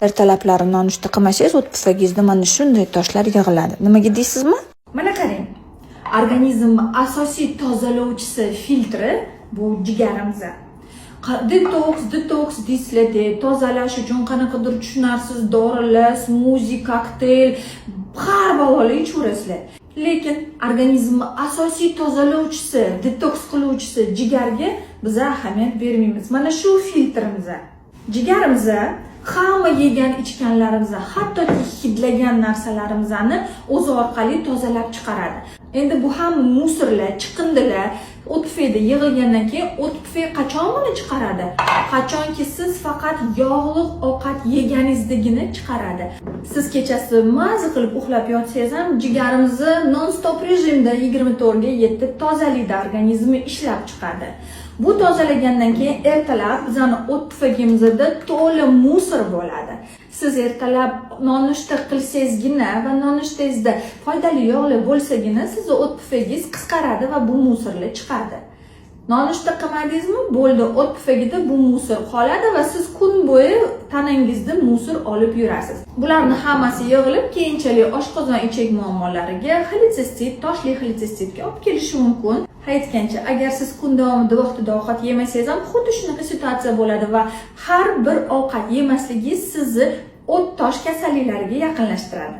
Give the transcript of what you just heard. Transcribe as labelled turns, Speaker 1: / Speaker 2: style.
Speaker 1: Ertalablari nonushta qilmasangiz, o't pufagingizda mana shunday toshlar yig'iladi. Nimaga deysizmi?
Speaker 2: Mana qarang. Organizmni asosiy tozalovchisi filtri bu jigarimiz. Detoks deysizlar, tozalash uchun qanaqadir tushunarsiz dorilar, smuzi, kokteyl, har baloli ichaverasizlar. Lekin organizmni asosiy tozalovchisi, detoks qiluvchisi jigarga biz ahamiyat bermaymiz. Mana shu filtrimiz. Jigarimiz hamma yegan ichganlarimizni, hattoki hidlagan narsalarimizni o'zi orqali tozalab chiqaradi. Endi bu ham musorlar, chiqindilar o't pufayda yig'ilgandan keyin o't pufay qachon buni chiqaradi? Qachonki siz faqat yog'li ovqat yeganingizdagina chiqaradi. Siz kechasi maza qilib uxlab yotsangiz ham jigarimizni non-stop rejimda 24 ga 7 tozalaydi, organizmi ishlab chiqadi. Bu tozalagandan keyin ertalab bizning o't pufagimizda to'la musor bo'ladi. Siz ertalab nonushta qilsangizgina va nonushtangizdda foydali yog'lar bo'lsagina sizni o't pufagingiz qisqaradi va bu musorlar chiqadi. Nonushta qilmadingizmi, bo'ldi, o't pufagida bu musor qoladi va siz kun bo'yi tanangizda musor olib yurasiz. Bularning hammasi yig'ilib keyinchalik oshqozon ichak muammolariga, xolestitga, toshli xolestitga olib kelishi mumkin. Aytgancha, agar siz kun davomida vaqtida ovqat yemasangiz ham xuddi shunaqa situatsiya bo'ladi va har bir ovqat yemasligingiz sizni o't tosh kasalliklariga yaqinlashtiradi.